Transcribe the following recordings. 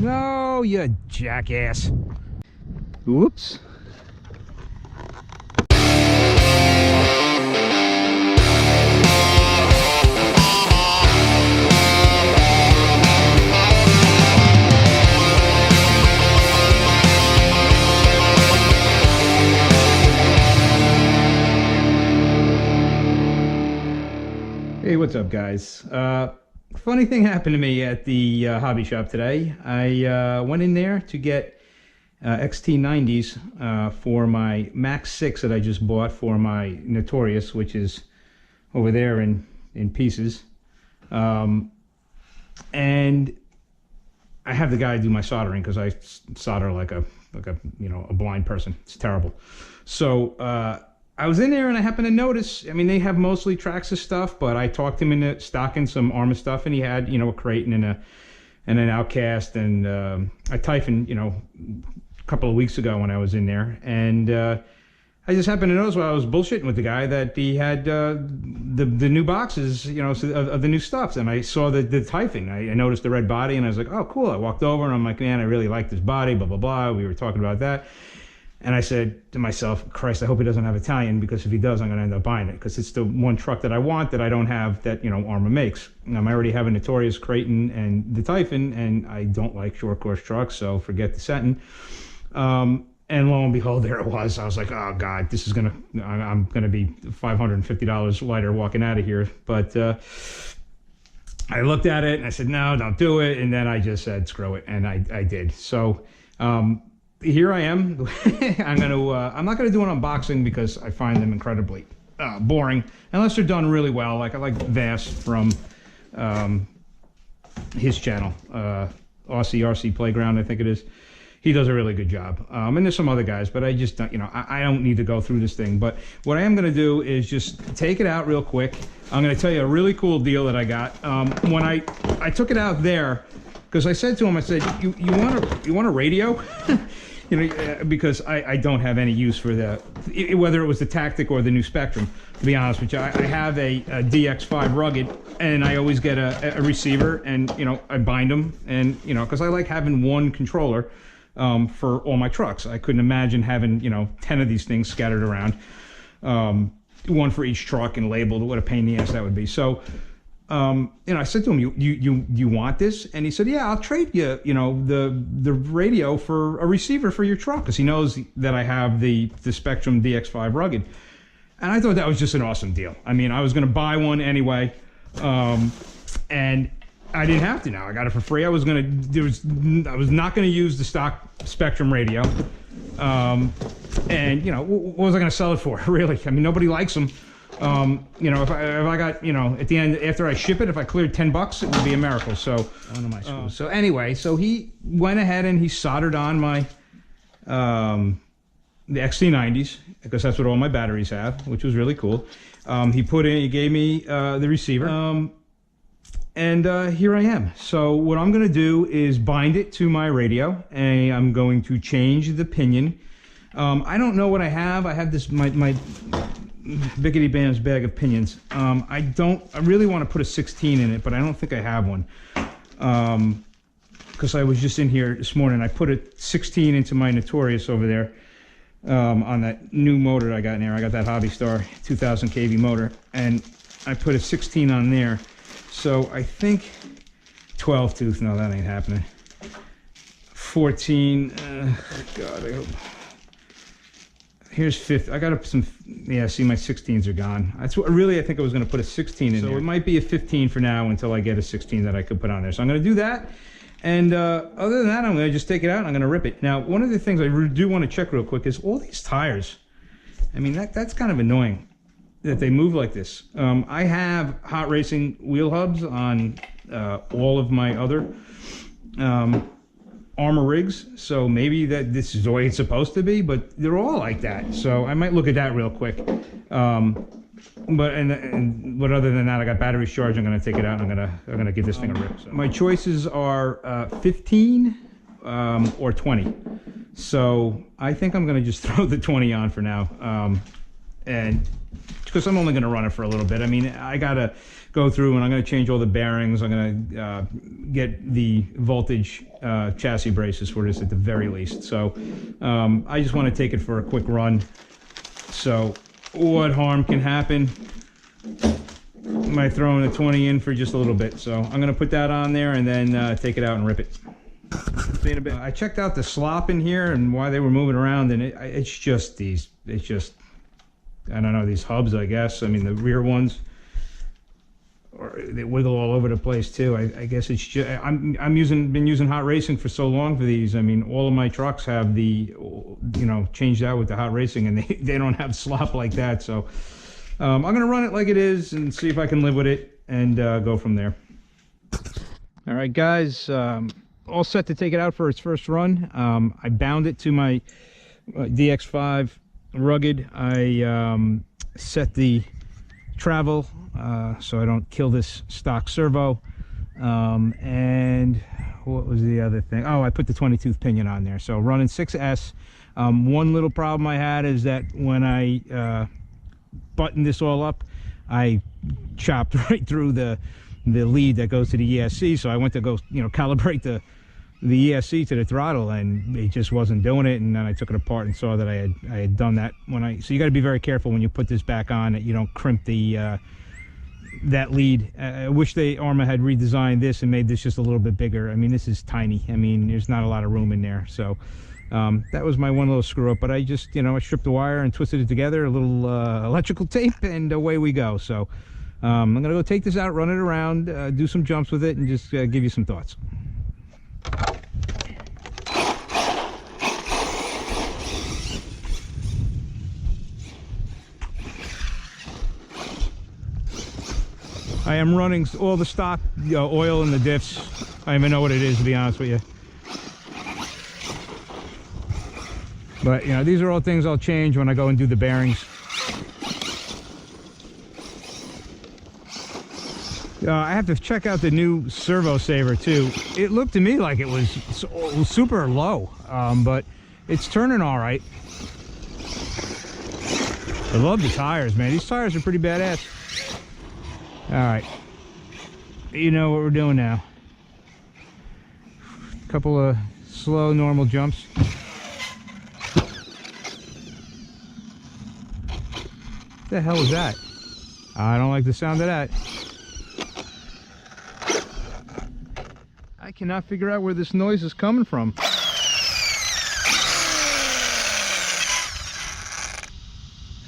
No, you jackass. Whoops. Hey, what's up, guys? Funny thing happened to me at the hobby shop today. I went in there to get XT90s for my Max 6 that I just bought for my Notorious, which is over there in pieces. And I have the guy do my soldering because I solder like a blind person. It's terrible. So I was in there and I happened to notice, I mean, they have mostly Traxxas stuff, but I talked him into stocking some Arrma stuff, and he had, a Creighton and an Outcast and a Typhon, a couple of weeks ago when I was in there. And I just happened to notice while I was bullshitting with the guy that he had the new boxes, of the new stuff. And I saw the Typhon. I noticed the red body, and I was like, oh, cool. I walked over and I'm like, man, I really like this body, blah, blah, blah. We were talking about that. And I said to myself, Christ, I hope he doesn't have Italian, because if he does, I'm going to end up buying it, because it's the one truck that I want that I don't have that, Arrma makes. I already have a Notorious, Creighton, and the Typhon, and I don't like short course trucks, so forget the Senton. And lo and behold, there it was. I was like, oh, God, this is I'm going to be $550 lighter walking out of here. But I looked at it, and I said, no, don't do it. And then I just said, screw it, and I did. So here I am. I'm not gonna do an unboxing because I find them incredibly boring, unless they're done really well. Like I like Vass from his channel, Aussie RC Playground, I think it is. He does a really good job. And there's some other guys, but I just don't, I don't need to go through this thing. But what I am gonna do is just take it out real quick. I'm gonna tell you a really cool deal that I got. When I took it out there, because I said to him, I said, you want a radio? Because I don't have any use for whether it was the Tactic or the new Spectrum, to be honest with you. I have a DX5 Rugged, and I always get a receiver, and, I bind them, and, because I like having one controller for all my trucks. I couldn't imagine having, 10 of these things scattered around, one for each truck and labeled. What a pain in the ass that would be. So, I said to him, you want this? And he said, yeah, I'll trade you, the radio for a receiver for your truck, because he knows that I have the Spectrum DX5 Rugged. And I thought that was just an awesome deal. I mean, I was going to buy one anyway, and I didn't have to now. I got it for free. I was not going to use the stock Spectrum radio. And, what was I going to sell it for, really? I mean, nobody likes them. If I got, at the end, after I ship it, if I cleared $10, it would be a miracle. So, one of my screws. So anyway, so he went ahead and he soldered on my, the XT90s, because that's what all my batteries have, which was really cool. He gave me, the receiver, and here I am. So what I'm going to do is bind it to my radio, and I'm going to change the pinion. I don't know what I have. I have this, my Biggity Bam's bag of pinions. I really want to put a 16 in it, but I don't think I have one. Because I was just in here this morning. I put a 16 into my Notorious over there on that new motor I got in there. I got that Hobby Star 2000 kV motor, and I put a 16 on there. So I think 12 tooth. No, that ain't happening. 14. God, I hope. Here's 50. I got some. Yeah, see, my 16s are gone. That's what really I think I was going to put a 16 in there. So it might be a 15 for now until I get a 16 that I could put on there. So I'm going to do that. And other than that, I'm going to just take it out and I'm going to rip it. Now, one of the things I do want to check real quick is all these tires. I mean, that's kind of annoying that they move like this. I have hot racing wheel hubs on all of my other Arrma rigs, so maybe that this is the way it's supposed to be, but they're all like that. So I might look at that real quick. But other than that, I got batteries charged. I'm going to take it out and I'm going to give this thing a rip. So my choices are 15 or 20. So I think I'm going to just throw the 20 on for now. and because I'm only going to run it for a little bit. I mean, I got to go through and I'm going to change all the bearings. I'm going to get the voltage chassis braces for this at the very least. So I just want to take it for a quick run. So what harm can happen by throwing a 20 in for just a little bit? So I'm going to put that on there and then take it out and rip it. I checked out the slop in here and why they were moving around, and it's just these, it's just, I don't know, these hubs, I guess. I mean, the rear ones, or they wiggle all over the place too. I guess it's just, been using hot racing for so long for these. I mean, all of my trucks have the, you know, changed out with the hot racing, and they don't have slop like that. So I'm gonna run it like it is and see if I can live with it and go from there. All right, guys, all set to take it out for its first run. I bound it to my DX5 rugged. I set the travel so I don't kill this stock servo, and what was the other thing? Oh, I put the 20-tooth pinion on there, so running 6S. One little problem I had is that when I buttoned this all up, I chopped right through the lead that goes to the ESC, so I went to go, you know, calibrate the ESC to the throttle, and it just wasn't doing it. And then I took it apart and saw that I had done that so you got to be very careful when you put this back on that you don't crimp the that lead. I wish Arrma had redesigned this and made this just a little bit bigger. I mean, this is tiny. I mean, there's not a lot of room in there. So that was my one little screw up, but I just, you know, I stripped the wire and twisted it together, a little electrical tape, and away we go. So I'm gonna go take this out, run it around, do some jumps with it, and just give you some thoughts. I am running all the stock oil in the diffs. I don't even know what it is, to be honest with you. But, you know, these are all things I'll change when I go and do the bearings. I have to check out the new servo saver too. It looked to me like it was super low, but it's turning all right. I love the tires, man. These tires are pretty badass. All right, you know what we're doing now. A couple of slow, normal jumps. What the hell is that? I don't like the sound of that. I cannot figure out where this noise is coming from.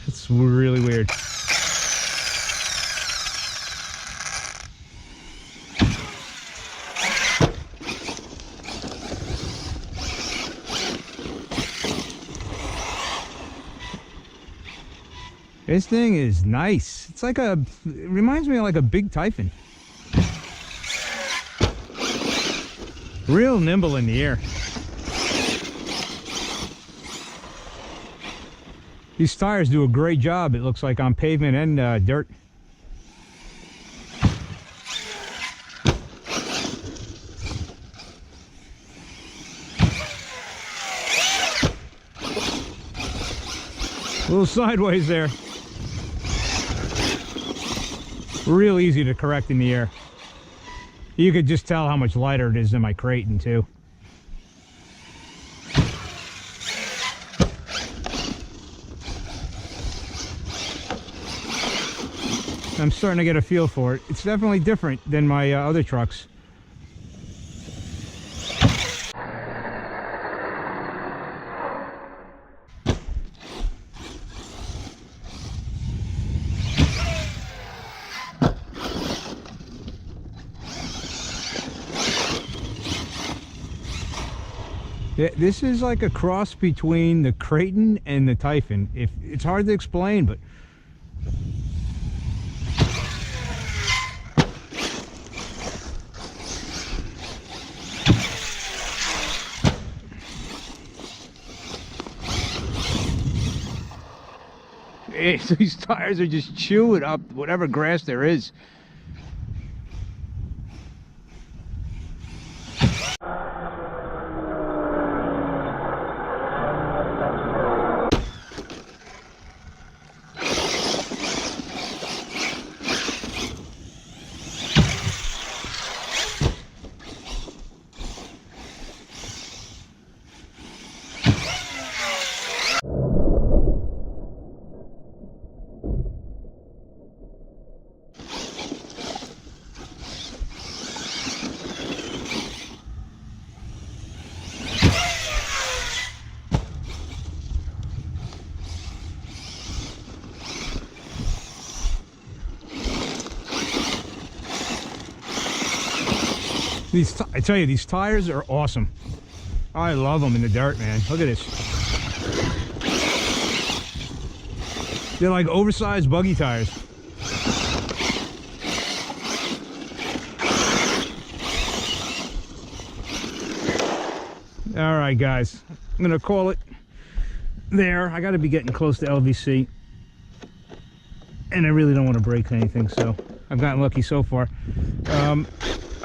It's really weird. This thing is nice. It's like it reminds me of like a big Typhon. Real nimble in the air. These tires do a great job, it looks like, on pavement and dirt. A little sideways there. Real easy to correct in the air. You could just tell how much lighter it is than my Creighton too. I'm starting to get a feel for it. It's definitely different than my other trucks. This is like a cross between the Creighton and the Typhon. It's hard to explain, but these tires are just chewing up whatever grass there is. I tell you, these tires are awesome. I love them in the dirt, man. Look at this. They're like oversized buggy tires. All right, guys. I'm going to call it there. I got to be getting close to LVC. And I really don't want to break anything, so I've gotten lucky so far.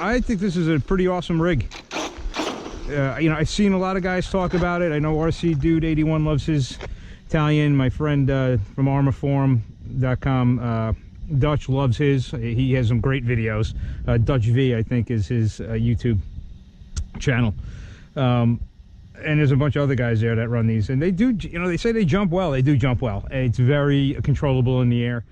I think this is a pretty awesome rig. You know, I've seen a lot of guys talk about it. I know RC Dude 81 loves his Talion. My friend from armaforum.com, Dutch, loves his. He has some great videos. Dutch V, I think, is his YouTube channel. And there's a bunch of other guys there that run these, and they do, you know, they say they jump well. They do jump well. It's very controllable in the air.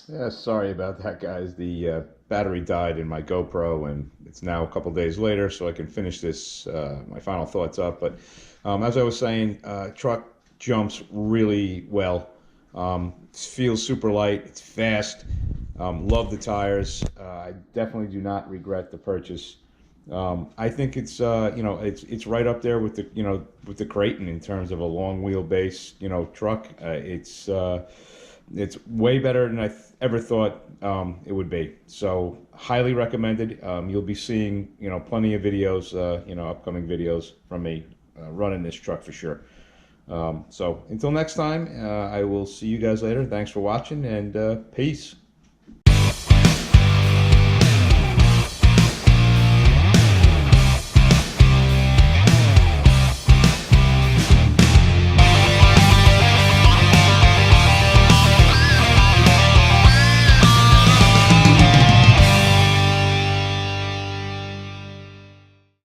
Yeah, sorry about that, guys. The battery died in my GoPro, and it's now a couple days later, so I can finish this, my final thoughts up. But as I was saying, truck jumps really well. Feels super light. It's fast. Love the tires. I definitely do not regret the purchase. I think it's you know, it's right up there with the, you know, with the Creighton in terms of a long wheelbase, you know, truck. It's way better than I ever thought it would be. So highly recommended. You'll be seeing, you know, plenty of videos, you know, upcoming videos from me running this truck for sure. So until next time, I will see you guys later. Thanks for watching, and peace.